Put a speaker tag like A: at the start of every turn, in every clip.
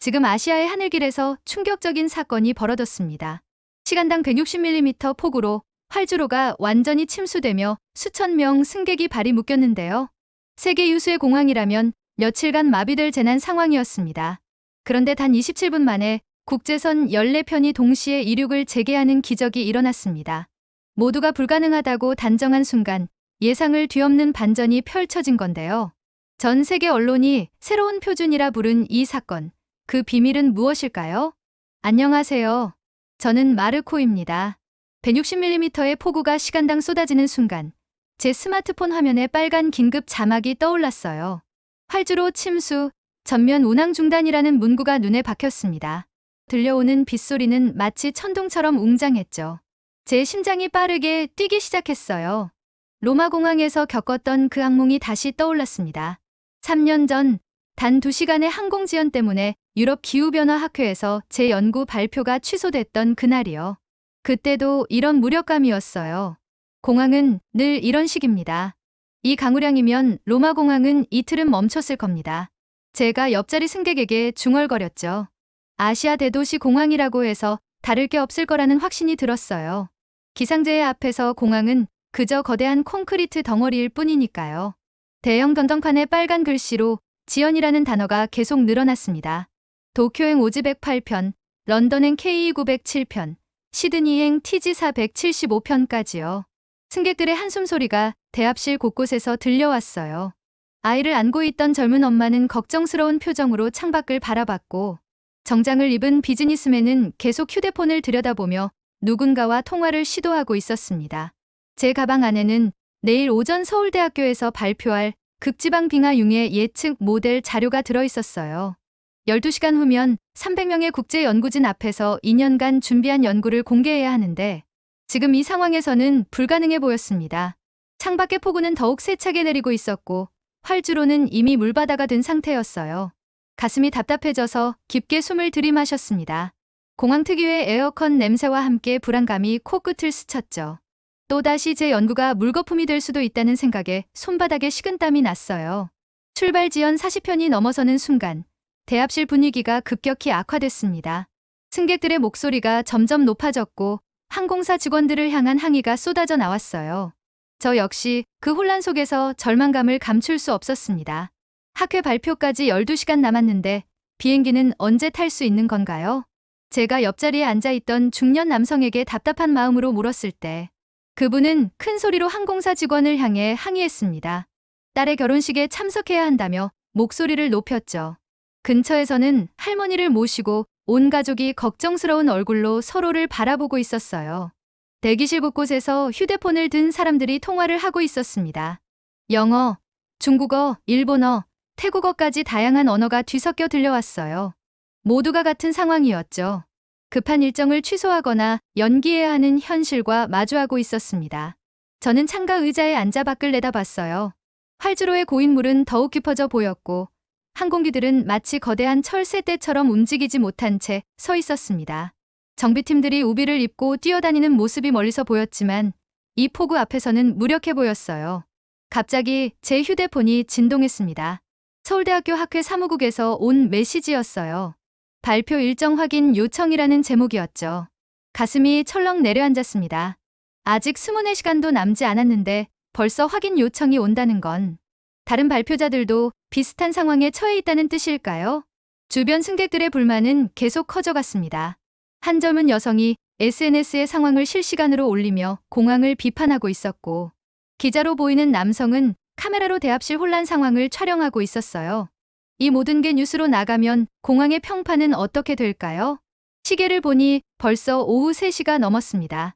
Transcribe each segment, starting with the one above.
A: 지금 아시아의 하늘길에서 충격적인 사건이 벌어졌습니다. 시간당 160mm 폭우로 활주로가 완전히 침수되며 수천 명 승객이 발이 묶였는데요. 세계 유수의 공항이라면 며칠간 마비될 재난 상황이었습니다. 그런데 단 27분 만에 국제선 14편이 동시에 이륙을 재개하는 기적이 일어났습니다. 모두가 불가능하다고 단정한 순간 예상을 뒤엎는 반전이 펼쳐진 건데요. 전 세계 언론이 새로운 표준이라 부른 이 사건, 그 비밀은 무엇일까요? 안녕하세요. 저는 마르코입니다. 160mm의 폭우가 시간당 쏟아지는 순간 제 스마트폰 화면에 빨간 긴급 자막이 떠올랐어요. 활주로 침수, 전면 운항 중단이라는 문구가 눈에 박혔습니다. 들려오는 빗소리는 마치 천둥처럼 웅장했죠. 제 심장이 빠르게 뛰기 시작했어요. 로마 공항에서 겪었던 그 악몽이 다시 떠올랐습니다. 3년 전, 단 2시간의 항공 지연 때문에 유럽 기후변화 학회에서 제 연구 발표가 취소됐던 그날이요. 그때도 이런 무력감이었어요. 공항은 늘 이런 식입니다. 이 강우량이면 로마 공항은 이틀은 멈췄을 겁니다. 제가 옆자리 승객에게 중얼거렸죠. 아시아 대도시 공항이라고 해서 다를 게 없을 거라는 확신이 들었어요. 기상재해 앞에서 공항은 그저 거대한 콘크리트 덩어리일 뿐이니까요. 대형 전등판에 빨간 글씨로 지연이라는 단어가 계속 늘어났습니다. 도쿄행 오지 108편, 런던행 KE 907편, 시드니행 TG 475편까지요. 승객들의 한숨 소리가 대합실 곳곳에서 들려왔어요. 아이를 안고 있던 젊은 엄마는 걱정스러운 표정으로 창밖을 바라봤고, 정장을 입은 비즈니스맨은 계속 휴대폰을 들여다보며 누군가와 통화를 시도하고 있었습니다. 제 가방 안에는 내일 오전 서울대학교에서 발표할 극지방 빙하융의 예측 모델 자료가 들어있었어요. 12시간 후면 300명의 국제연구진 앞에서 2년간 준비한 연구를 공개해야 하는데 지금 이 상황에서는 불가능해 보였습니다. 창밖의 폭우는 더욱 세차게 내리고 있었고 활주로는 이미 물바다가 된 상태였어요. 가슴이 답답해져서 깊게 숨을 들이마셨습니다. 공항 특유의 에어컨 냄새와 함께 불안감이 코끝을 스쳤죠. 또다시 제 연구가 물거품이 될 수도 있다는 생각에 손바닥에 식은땀이 났어요. 출발 지연 40편이 넘어서는 순간 대합실 분위기가 급격히 악화됐습니다. 승객들의 목소리가 점점 높아졌고 항공사 직원들을 향한 항의가 쏟아져 나왔어요. 저 역시 그 혼란 속에서 절망감을 감출 수 없었습니다. 학회 발표까지 12시간 남았는데 비행기는 언제 탈 수 있는 건가요? 제가 옆자리에 앉아있던 중년 남성에게 답답한 마음으로 물었을 때 그분은 큰 소리로 항공사 직원을 향해 항의했습니다. 딸의 결혼식에 참석해야 한다며 목소리를 높였죠. 근처에서는 할머니를 모시고 온 가족이 걱정스러운 얼굴로 서로를 바라보고 있었어요. 대기실 곳곳에서 휴대폰을 든 사람들이 통화를 하고 있었습니다. 영어, 중국어, 일본어, 태국어까지 다양한 언어가 뒤섞여 들려왔어요. 모두가 같은 상황이었죠. 급한 일정을 취소하거나 연기해야 하는 현실과 마주하고 있었습니다. 저는 창가 의자에 앉아 밖을 내다봤어요. 활주로의 고인물은 더욱 깊어져 보였고 항공기들은 마치 거대한 철새떼처럼 움직이지 못한 채 서 있었습니다. 정비팀들이 우비를 입고 뛰어다니는 모습이 멀리서 보였지만 이 폭우 앞에서는 무력해 보였어요. 갑자기 제 휴대폰이 진동했습니다. 서울대학교 학회 사무국에서 온 메시지였어요. 발표 일정 확인 요청이라는 제목이었죠. 가슴이 철렁 내려앉았습니다. 아직 24시간도 남지 않았는데 벌써 확인 요청이 온다는 건 다른 발표자들도 비슷한 상황에 처해 있다는 뜻일까요? 주변 승객들의 불만은 계속 커져갔습니다. 한 젊은 여성이 SNS에 상황을 실시간으로 올리며 공항을 비판하고 있었고 기자로 보이는 남성은 카메라로 대합실 혼란 상황을 촬영하고 있었어요. 이 모든 게 뉴스로 나가면 공항의 평판은 어떻게 될까요? 시계를 보니 벌써 오후 3시가 넘었습니다.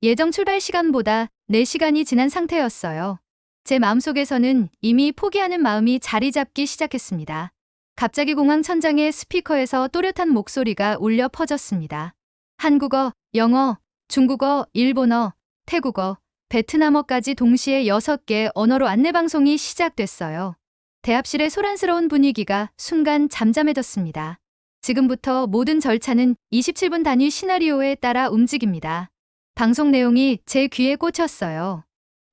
A: 예정 출발 시간보다 4시간이 지난 상태였어요. 제 마음속에서는 이미 포기하는 마음이 자리 잡기 시작했습니다. 갑자기 공항 천장에 스피커에서 또렷한 목소리가 울려 퍼졌습니다. 한국어, 영어, 중국어, 일본어, 태국어, 베트남어까지 동시에 6개 언어로 안내방송이 시작됐어요. 대합실의 소란스러운 분위기가 순간 잠잠해졌습니다. 지금부터 모든 절차는 27분 단위 시나리오에 따라 움직입니다. 방송 내용이 제 귀에 꽂혔어요.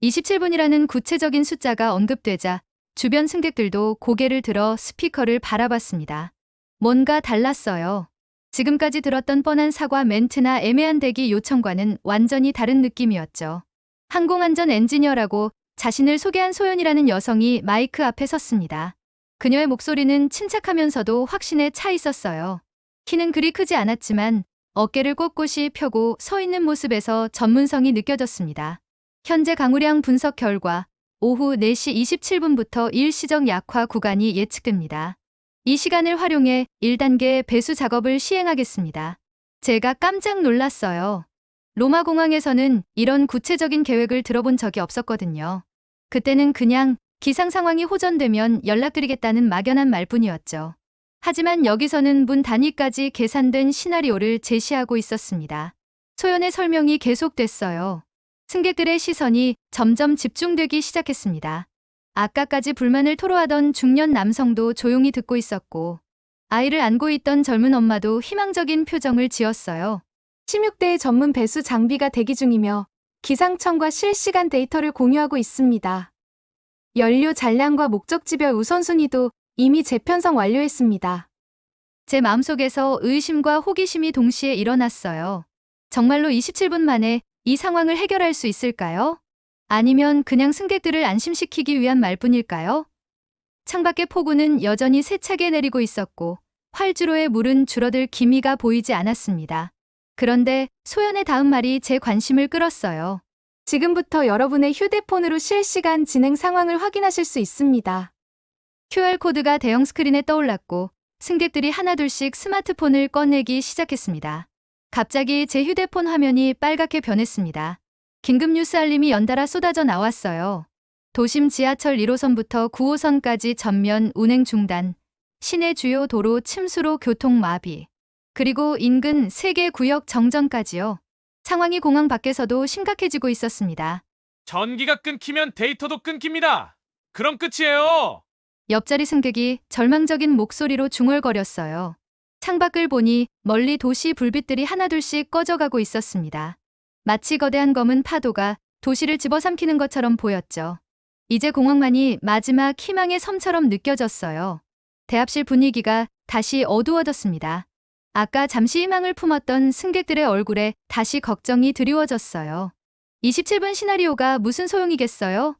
A: 27분이라는 구체적인 숫자가 언급되자 주변 승객들도 고개를 들어 스피커를 바라봤습니다. 뭔가 달랐어요. 지금까지 들었던 뻔한 사과 멘트나 애매한 대기 요청과는 완전히 다른 느낌이었죠. 항공안전 엔지니어라고 자신을 소개한 소연이라는 여성이 마이크 앞에 섰습니다. 그녀의 목소리는 침착하면서도 확신에 차 있었어요. 키는 그리 크지 않았지만 어깨를 꼿꼿이 펴고 서 있는 모습에서 전문성이 느껴졌습니다. 현재 강우량 분석 결과 오후 4시 27분부터 일시적 약화 구간이 예측됩니다. 이 시간을 활용해 1단계 배수 작업을 시행하겠습니다. 제가 깜짝 놀랐어요. 로마 공항에서는 이런 구체적인 계획을 들어본 적이 없었거든요. 그때는 그냥 기상 상황이 호전되면 연락드리겠다는 막연한 말뿐이었죠. 하지만 여기서는 분 단위까지 계산된 시나리오를 제시하고 있었습니다. 소연의 설명이 계속됐어요. 승객들의 시선이 점점 집중되기 시작했습니다. 아까까지 불만을 토로하던 중년 남성도 조용히 듣고 있었고, 아이를 안고 있던 젊은 엄마도 희망적인 표정을 지었어요.
B: 16대의 전문 배수 장비가 대기 중이며 기상청과 실시간 데이터를 공유하고 있습니다. 연료 잔량과 목적지별 우선순위도 이미 재편성 완료했습니다.
A: 제 마음속에서 의심과 호기심이 동시에 일어났어요. 정말로 27분 만에 이 상황을 해결할 수 있을까요? 아니면 그냥 승객들을 안심시키기 위한 말뿐일까요? 창밖의 폭우는 여전히 세차게 내리고 있었고 활주로의 물은 줄어들 기미가 보이지 않았습니다. 그런데 소연의 다음 말이 제 관심을 끌었어요.
B: 지금부터 여러분의 휴대폰으로 실시간 진행 상황을 확인하실 수 있습니다.
A: QR코드가 대형 스크린에 떠올랐고 승객들이 하나둘씩 스마트폰을 꺼내기 시작했습니다. 갑자기 제 휴대폰 화면이 빨갛게 변했습니다. 긴급 뉴스 알림이 연달아 쏟아져 나왔어요. 도심 지하철 1호선부터 9호선까지 전면 운행 중단, 시내 주요 도로 침수로 교통 마비, 그리고 인근 3개 구역 정전까지요. 상황이 공항 밖에서도 심각해지고 있었습니다.
C: 전기가 끊기면 데이터도 끊깁니다. 그럼 끝이에요.
A: 옆자리 승객이 절망적인 목소리로 중얼거렸어요. 창밖을 보니 멀리 도시 불빛들이 하나둘씩 꺼져가고 있었습니다. 마치 거대한 검은 파도가 도시를 집어삼키는 것처럼 보였죠. 이제 공항만이 마지막 희망의 섬처럼 느껴졌어요. 대합실 분위기가 다시 어두워졌습니다. 아까 잠시 희망을 품었던 승객들의 얼굴에 다시 걱정이 드리워졌어요. 27분 시나리오가 무슨 소용이겠어요?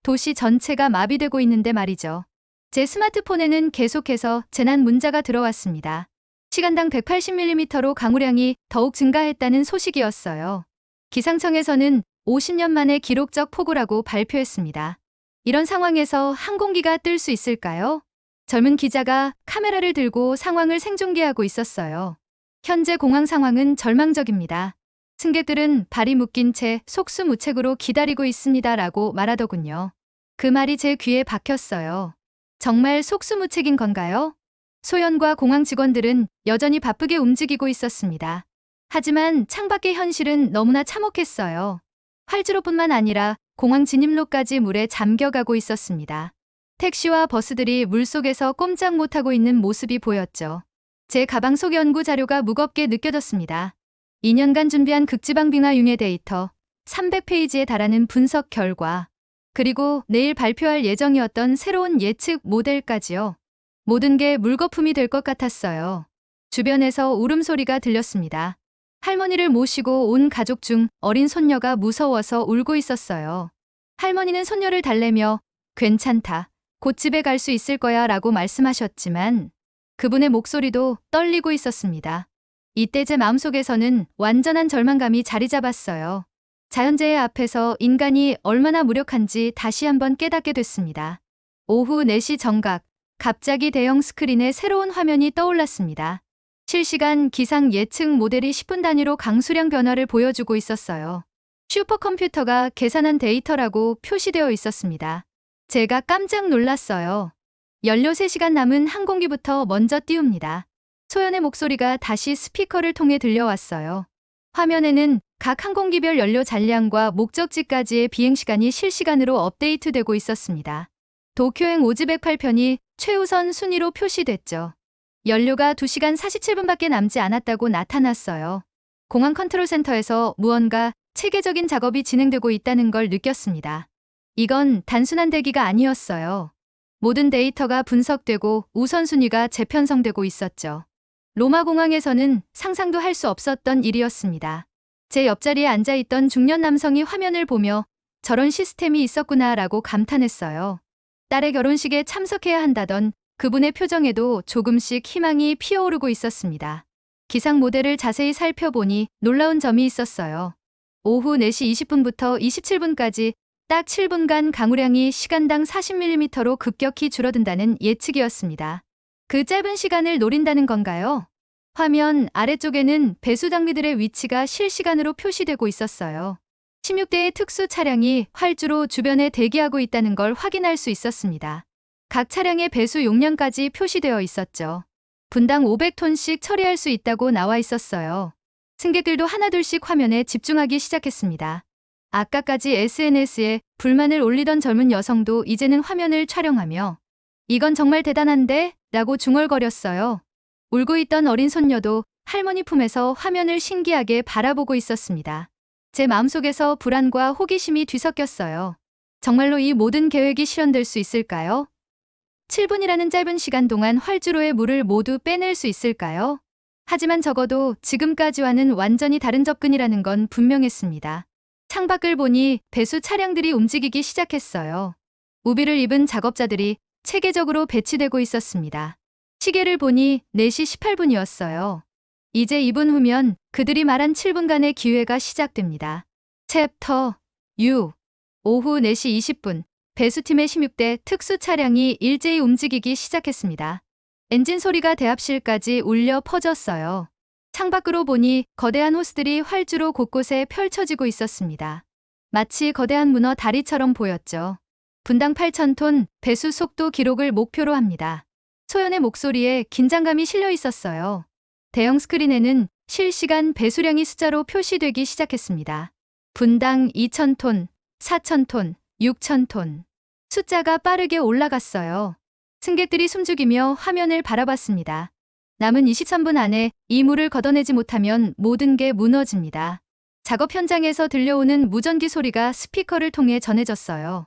A: 도시 전체가 마비되고 있는데 말이죠. 제 스마트폰에는 계속해서 재난 문자가 들어왔습니다. 시간당 180mm로 강우량이 더욱 증가했다는 소식이었어요. 기상청에서는 50년 만에 기록적 폭우라고 발표했습니다. 이런 상황에서 항공기가 뜰 수 있을까요? 젊은 기자가 카메라를 들고 상황을 생중계하고 있었어요. 현재 공항 상황은 절망적입니다. 승객들은 발이 묶인 채 속수무책으로 기다리고 있습니다라고 말하더군요. 그 말이 제 귀에 박혔어요. 정말 속수무책인 건가요? 소연과 공항 직원들은 여전히 바쁘게 움직이고 있었습니다. 하지만 창밖의 현실은 너무나 참혹했어요. 활주로뿐만 아니라 공항 진입로까지 물에 잠겨가고 있었습니다. 택시와 버스들이 물속에서 꼼짝 못하고 있는 모습이 보였죠. 제 가방 속 연구 자료가 무겁게 느껴졌습니다. 2년간 준비한 극지방 빙하 융해 데이터, 300페이지에 달하는 분석 결과, 그리고 내일 발표할 예정이었던 새로운 예측 모델까지요. 모든 게 물거품이 될 것 같았어요. 주변에서 울음소리가 들렸습니다. 할머니를 모시고 온 가족 중 어린 손녀가 무서워서 울고 있었어요. 할머니는 손녀를 달래며 괜찮다, 곧 집에 갈 수 있을 거야 라고 말씀하셨지만 그분의 목소리도 떨리고 있었습니다. 이때 제 마음속에서는 완전한 절망감이 자리 잡았어요. 자연재해 앞에서 인간이 얼마나 무력한지 다시 한번 깨닫게 됐습니다. 오후 4시 정각, 갑자기 대형 스크린에 새로운 화면이 떠올랐습니다. 실시간 기상 예측 모델이 10분 단위로 강수량 변화를 보여주고 있었어요. 슈퍼컴퓨터가 계산한 데이터라고 표시되어 있었습니다. 제가 깜짝 놀랐어요. 연료 3시간 남은 항공기부터 먼저 띄웁니다. 소연의 목소리가 다시 스피커를 통해 들려왔어요. 화면에는 각 항공기별 연료 잔량과 목적지까지의 비행시간이 실시간으로 업데이트되고 있었습니다. 도쿄행 오지 108편이 최우선 순위로 표시됐죠. 연료가 2시간 47분밖에 남지 않았다고 나타났어요. 공항 컨트롤센터에서 무언가 체계적인 작업이 진행되고 있다는 걸 느꼈습니다. 이건 단순한 대기가 아니었어요. 모든 데이터가 분석되고 우선순위가 재편성되고 있었죠. 로마 공항에서는 상상도 할 수 없었던 일이었습니다. 제 옆자리에 앉아있던 중년 남성이 화면을 보며 저런 시스템이 있었구나라고 감탄했어요. 딸의 결혼식에 참석해야 한다던 그분의 표정에도 조금씩 희망이 피어오르고 있었습니다. 기상 모델을 자세히 살펴보니 놀라운 점이 있었어요. 오후 4시 20분부터 27분까지 딱 7분간 강우량이 시간당 40mm로 급격히 줄어든다는 예측이었습니다. 그 짧은 시간을 노린다는 건가요? 화면 아래쪽에는 배수 장비들의 위치가 실시간으로 표시되고 있었어요. 16대의 특수 차량이 활주로 주변에 대기하고 있다는 걸 확인할 수 있었습니다. 각 차량의 배수 용량까지 표시되어 있었죠. 분당 500톤씩 처리할 수 있다고 나와 있었어요. 승객들도 하나둘씩 화면에 집중하기 시작했습니다. 아까까지 SNS에 불만을 올리던 젊은 여성도 이제는 화면을 촬영하며 이건 정말 대단한데? 라고 중얼거렸어요. 울고 있던 어린 손녀도 할머니 품에서 화면을 신기하게 바라보고 있었습니다. 제 마음속에서 불안과 호기심이 뒤섞였어요. 정말로 이 모든 계획이 실현될 수 있을까요? 7분이라는 짧은 시간 동안 활주로의 물을 모두 빼낼 수 있을까요? 하지만 적어도 지금까지와는 완전히 다른 접근이라는 건 분명했습니다. 창밖을 보니 배수 차량들이 움직이기 시작했어요. 우비를 입은 작업자들이 체계적으로 배치되고 있었습니다. 시계를 보니 4시 18분이었어요. 이제 2분 후면 그들이 말한 7분간의 기회가 시작됩니다. 챕터 6. 오후 4시 20분 배수팀의 16대 특수 차량이 일제히 움직이기 시작했습니다. 엔진 소리가 대합실까지 울려 퍼졌어요. 창밖으로 보니 거대한 호스들이 활주로 곳곳에 펼쳐지고 있었습니다. 마치 거대한 문어 다리처럼 보였죠. 분당 8,000톤 배수 속도 기록을 목표로 합니다. 소연의 목소리에 긴장감이 실려 있었어요. 대형 스크린에는 실시간 배수량이 숫자로 표시되기 시작했습니다. 분당 2,000톤, 4,000톤, 6,000톤. 숫자가 빠르게 올라갔어요. 승객들이 숨죽이며 화면을 바라봤습니다. 남은 23분 안에 이 물을 걷어내지 못하면 모든 게 무너집니다. 작업 현장에서 들려오는 무전기 소리가 스피커를 통해 전해졌어요.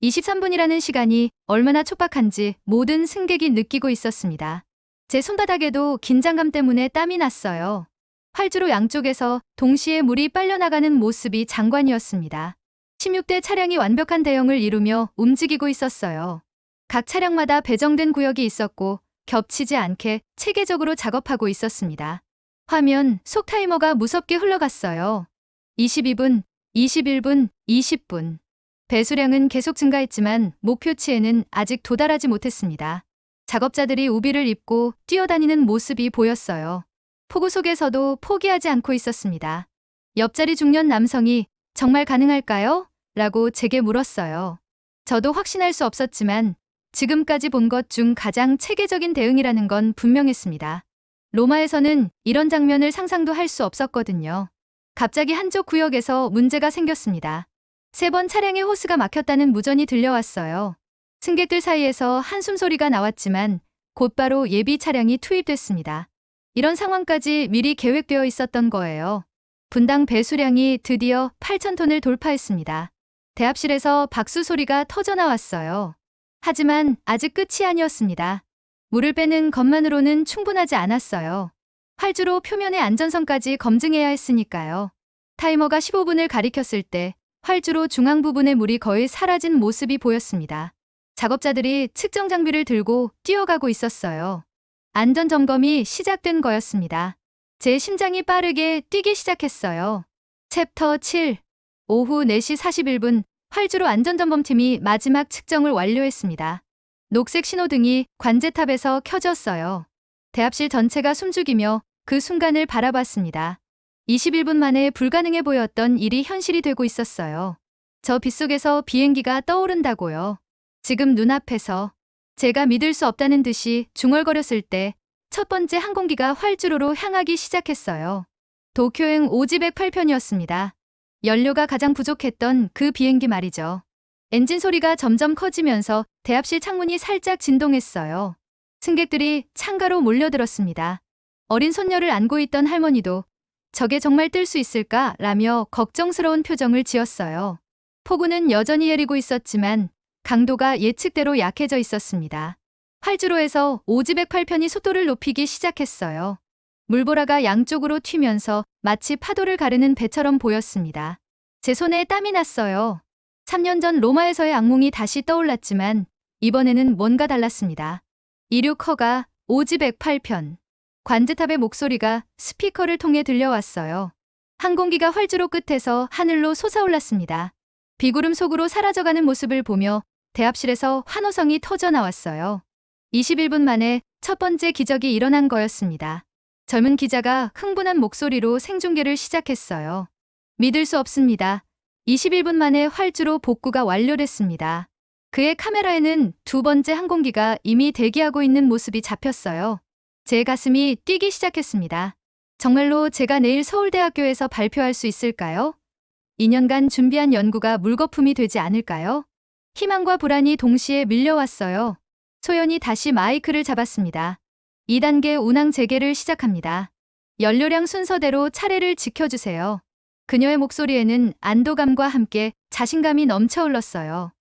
A: 23분이라는 시간이 얼마나 촉박한지 모든 승객이 느끼고 있었습니다. 제 손바닥에도 긴장감 때문에 땀이 났어요. 활주로 양쪽에서 동시에 물이 빨려나가는 모습이 장관이었습니다. 16대 차량이 완벽한 대형을 이루며 움직이고 있었어요. 각 차량마다 배정된 구역이 있었고 겹치지 않게 체계적으로 작업하고 있었습니다. 화면 속 타이머가 무섭게 흘러갔어요. 22분, 21분, 20분. 배수량은 계속 증가했지만 목표치에는 아직 도달하지 못했습니다. 작업자들이 우비를 입고 뛰어다니는 모습이 보였어요. 폭우 속에서도 포기하지 않고 있었습니다. 옆자리 중년 남성이 정말 가능할까요? 라고 제게 물었어요. 저도 확신할 수 없었지만 지금까지 본 것 중 가장 체계적인 대응이라는 건 분명했습니다. 로마에서는 이런 장면을 상상도 할 수 없었거든요. 갑자기 한쪽 구역에서 문제가 생겼습니다. 3번 차량의 호스가 막혔다는 무전이 들려왔어요. 승객들 사이에서 한숨 소리가 나왔지만 곧바로 예비 차량이 투입됐습니다. 이런 상황까지 미리 계획되어 있었던 거예요. 분당 배수량이 드디어 8,000톤을 돌파했습니다. 대합실에서 박수 소리가 터져나왔어요. 하지만 아직 끝이 아니었습니다. 물을 빼는 것만으로는 충분하지 않았어요. 활주로 표면의 안전성까지 검증해야 했으니까요. 타이머가 15분을 가리켰을 때 활주로 중앙 부분의 물이 거의 사라진 모습이 보였습니다. 작업자들이 측정 장비를 들고 뛰어가고 있었어요. 안전점검이 시작된 거였습니다. 제 심장이 빠르게 뛰기 시작했어요. 챕터 7. 오후 4시 41분 활주로 안전점검팀이 마지막 측정을 완료했습니다. 녹색 신호등이 관제탑에서 켜졌어요. 대합실 전체가 숨죽이며 그 순간을 바라봤습니다. 21분 만에 불가능해 보였던 일이 현실이 되고 있었어요. 저 빗속에서 비행기가 떠오른다고요. 지금 눈앞에서 제가 믿을 수 없다는 듯이 중얼거렸을 때 첫 번째 항공기가 활주로로 향하기 시작했어요. 도쿄행 오지 108편이었습니다. 연료가 가장 부족했던 그 비행기 말이죠. 엔진 소리가 점점 커지면서 대합실 창문이 살짝 진동했어요. 승객들이 창가로 몰려들었습니다. 어린 손녀를 안고 있던 할머니도 저게 정말 뜰 수 있을까? 라며 걱정스러운 표정을 지었어요. 폭우는 여전히 내리고 있었지만 강도가 예측대로 약해져 있었습니다. 활주로에서 오즈백 8편이 속도를 높이기 시작했어요. 물보라가 양쪽으로 튀면서 마치 파도를 가르는 배처럼 보였습니다. 제 손에 땀이 났어요. 3년 전 로마에서의 악몽이 다시 떠올랐지만 이번에는 뭔가 달랐습니다. 이륙허가 오즈백 8편. 관제탑의 목소리가 스피커를 통해 들려왔어요. 항공기가 활주로 끝에서 하늘로 솟아올랐습니다. 비구름 속으로 사라져가는 모습을 보며 대합실에서 환호성이 터져 나왔어요. 21분 만에 첫 번째 기적이 일어난 거였습니다. 젊은 기자가 흥분한 목소리로 생중계를 시작했어요. 믿을 수 없습니다. 21분 만에 활주로 복구가 완료됐습니다. 그의 카메라에는 두 번째 항공기가 이미 대기하고 있는 모습이 잡혔어요. 제 가슴이 뛰기 시작했습니다. 정말로 제가 내일 서울대학교에서 발표할 수 있을까요? 2년간 준비한 연구가 물거품이 되지 않을까요? 희망과 불안이 동시에 밀려왔어요. 소연이 다시 마이크를 잡았습니다. 2단계 운항 재개를 시작합니다. 연료량 순서대로 차례를 지켜주세요. 그녀의 목소리에는 안도감과 함께 자신감이 넘쳐 흘렀어요.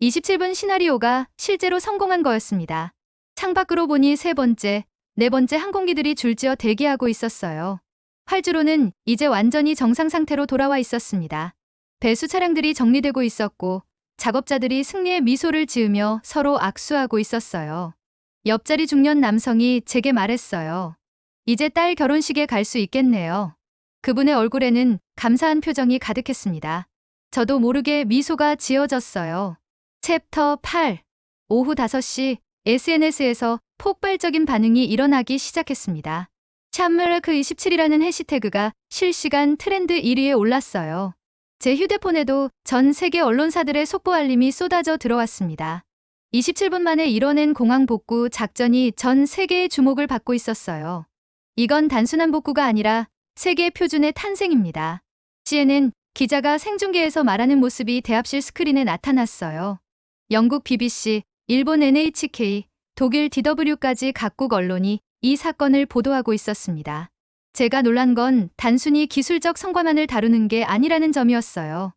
A: 27분 시나리오가 실제로 성공한 거였습니다. 창밖으로 보니 세 번째, 네 번째 항공기들이 줄지어 대기하고 있었어요. 활주로는 이제 완전히 정상 상태로 돌아와 있었습니다. 배수 차량들이 정리되고 있었고 작업자들이 승리의 미소를 지으며 서로 악수하고 있었어요. 옆자리 중년 남성이 제게 말했어요. 이제 딸 결혼식에 갈 수 있겠네요. 그분의 얼굴에는 감사한 표정이 가득했습니다. 저도 모르게 미소가 지어졌어요. 챕터 8. 오후 5시 SNS에서 폭발적인 반응이 일어나기 시작했습니다. 샵메라크27이라는 해시태그가 실시간 트렌드 1위에 올랐어요. 제 휴대폰에도 전 세계 언론사들의 속보 알림이 쏟아져 들어왔습니다. 27분 만에 이뤄낸 공항 복구 작전이 전 세계의 주목을 받고 있었어요. 이건 단순한 복구가 아니라 세계 표준의 탄생입니다. CNN 기자가 생중계에서 말하는 모습이 대합실 스크린에 나타났어요. 영국 BBC, 일본 NHK, 독일 DW까지 각국 언론이 이 사건을 보도하고 있었습니다. 제가 놀란 건 단순히 기술적 성과만을 다루는 게 아니라는 점이었어요.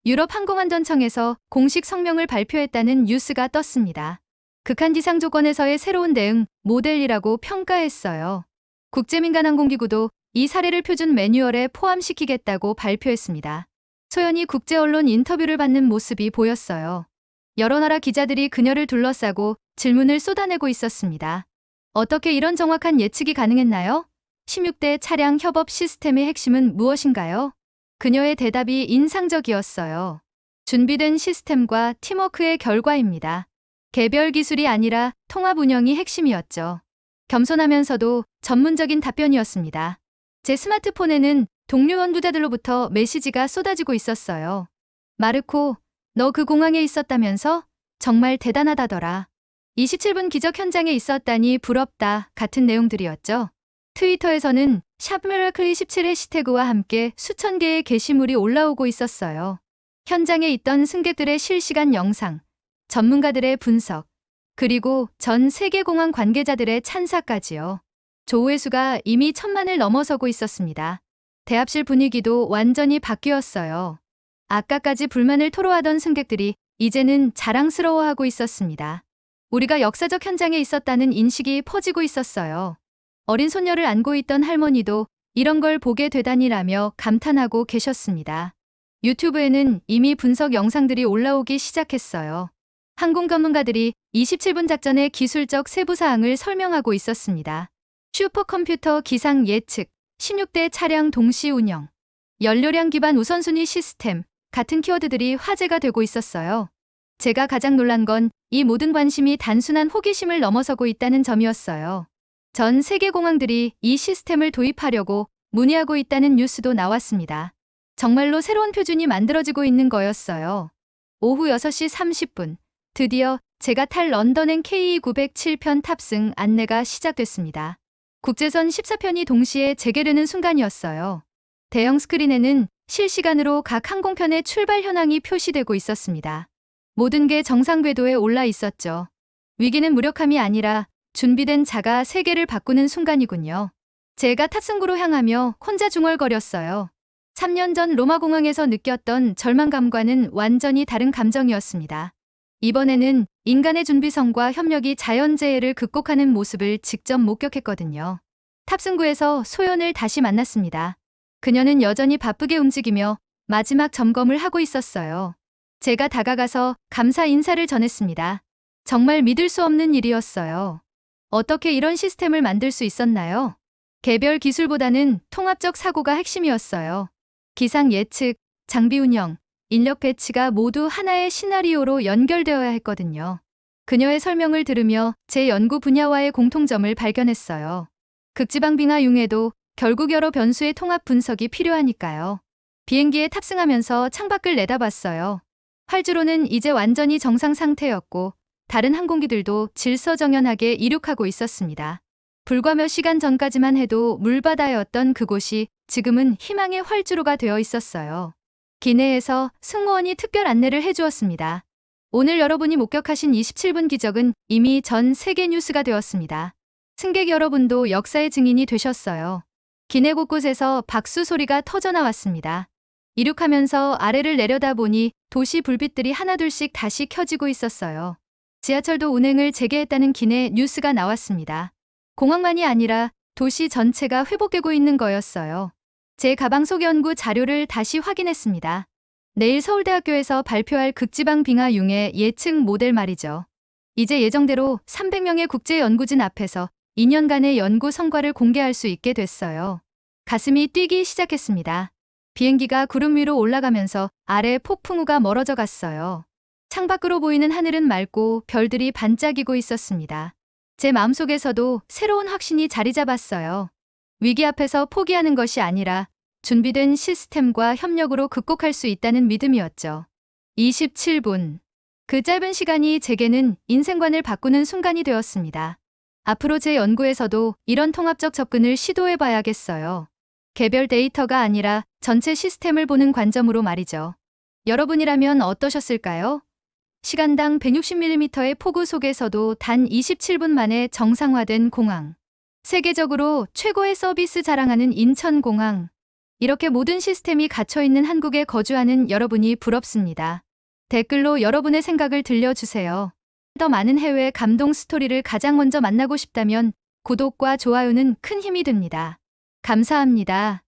A: 유럽 항공안전청에서 공식 성명을 발표했다는 뉴스가 떴습니다. 극한 기상 조건에서의 새로운 대응 모델이라고 평가했어요. 국제민간항공기구도 이 사례를 표준 매뉴얼에 포함시키겠다고 발표했습니다. 소연이 국제언론 인터뷰를 받는 모습이 보였어요. 여러 나라 기자들이 그녀를 둘러싸고 질문을 쏟아내고 있었습니다. 어떻게 이런 정확한 예측이 가능했나요? 16대 차량 협업 시스템의 핵심은 무엇인가요? 그녀의 대답이 인상적이었어요. 준비된 시스템과 팀워크의 결과입니다. 개별 기술이 아니라 통합 운영이 핵심이었죠. 겸손하면서도 전문적인 답변이었습니다. 제 스마트폰에는 동료 연구자들로부터 메시지가 쏟아지고 있었어요. 마르코, 너 그 공항에 있었다면서? 정말 대단하다더라. 27분 기적 현장에 있었다니 부럽다 같은 내용들이었죠. 트위터에서는 샵미라클27 해시태그와 함께 수천 개의 게시물이 올라오고 있었어요. 현장에 있던 승객들의 실시간 영상, 전문가들의 분석, 그리고 전 세계 공항 관계자들의 찬사까지요. 조회수가 이미 1000만을 넘어서고 있었습니다. 대합실 분위기도 완전히 바뀌었어요. 아까까지 불만을 토로하던 승객들이 이제는 자랑스러워하고 있었습니다. 우리가 역사적 현장에 있었다는 인식이 퍼지고 있었어요. 어린 손녀를 안고 있던 할머니도 이런 걸 보게 되다니라며 감탄하고 계셨습니다. 유튜브에는 이미 분석 영상들이 올라오기 시작했어요. 항공 전문가들이 27분 작전의 기술적 세부 사항을 설명하고 있었습니다. 슈퍼컴퓨터 기상 예측, 16대 차량 동시 운영, 연료량 기반 우선순위 시스템 같은 키워드들이 화제가 되고 있었어요. 제가 가장 놀란 건 이 모든 관심이 단순한 호기심을 넘어서고 있다는 점이었어요. 전 세계 공항들이 이 시스템을 도입하려고 문의하고 있다는 뉴스도 나왔습니다. 정말로 새로운 표준이 만들어지고 있는 거였어요. 오후 6시 30분, 드디어 제가 탈 런던행 KE907편 탑승 안내가 시작됐습니다. 국제선 14편이 동시에 재개되는 순간이었어요. 대형 스크린에는 실시간으로 각 항공편의 출발 현황이 표시되고 있었습니다. 모든 게 정상 궤도에 올라 있었죠. 위기는 무력함이 아니라 준비된 자가 세계를 바꾸는 순간이군요. 제가 탑승구로 향하며 혼자 중얼거렸어요. 3년 전 로마 공항에서 느꼈던 절망감과는 완전히 다른 감정이었습니다. 이번에는 인간의 준비성과 협력이 자연재해를 극복하는 모습을 직접 목격했거든요. 탑승구에서 소연을 다시 만났습니다. 그녀는 여전히 바쁘게 움직이며 마지막 점검을 하고 있었어요. 제가 다가가서 감사 인사를 전했습니다. 정말 믿을 수 없는 일이었어요. 어떻게 이런 시스템을 만들 수 있었나요? 개별 기술보다는 통합적 사고가 핵심이었어요. 기상 예측, 장비 운영, 인력 배치가 모두 하나의 시나리오로 연결되어야 했거든요. 그녀의 설명을 들으며 제 연구 분야와의 공통점을 발견했어요. 극지방빙하 융해도 결국 여러 변수의 통합 분석이 필요하니까요. 비행기에 탑승하면서 창밖을 내다봤어요. 활주로는 이제 완전히 정상 상태였고 다른 항공기들도 질서정연하게 이륙하고 있었습니다. 불과 몇 시간 전까지만 해도 물바다였던 그곳이 지금은 희망의 활주로가 되어 있었어요. 기내에서 승무원이 특별 안내를 해주었습니다. 오늘 여러분이 목격하신 27분 기적은 이미 전 세계 뉴스가 되었습니다. 승객 여러분도 역사의 증인이 되셨어요. 기내 곳곳에서 박수 소리가 터져나왔습니다. 이륙하면서 아래를 내려다보니 도시 불빛들이 하나둘씩 다시 켜지고 있었어요. 지하철도 운행을 재개했다는 기내 뉴스가 나왔습니다. 공항만이 아니라 도시 전체가 회복되고 있는 거였어요. 제 가방 속 연구 자료를 다시 확인했습니다. 내일 서울대학교에서 발표할 극지방빙하 융해 예측 모델 말이죠. 이제 예정대로 300명의 국제연구진 앞에서 2년간의 연구 성과를 공개할 수 있게 됐어요. 가슴이 뛰기 시작했습니다. 비행기가 구름 위로 올라가면서 아래 폭풍우가 멀어져 갔어요. 창밖으로 보이는 하늘은 맑고 별들이 반짝이고 있었습니다. 제 마음속에서도 새로운 확신이 자리 잡았어요. 위기 앞에서 포기하는 것이 아니라 준비된 시스템과 협력으로 극복할 수 있다는 믿음이었죠. 27분. 그 짧은 시간이 제게는 인생관을 바꾸는 순간이 되었습니다. 앞으로 제 연구에서도 이런 통합적 접근을 시도해 봐야겠어요. 개별 데이터가 아니라 전체 시스템을 보는 관점으로 말이죠. 여러분이라면 어떠셨을까요? 시간당 160mm의 폭우 속에서도 단 27분 만에 정상화된 공항. 세계적으로 최고의 서비스 자랑하는 인천공항. 이렇게 모든 시스템이 갇혀있는 한국에 거주하는 여러분이 부럽습니다. 댓글로 여러분의 생각을 들려주세요. 더 많은 해외 감동 스토리를 가장 먼저 만나고 싶다면 구독과 좋아요는 큰 힘이 됩니다. 감사합니다.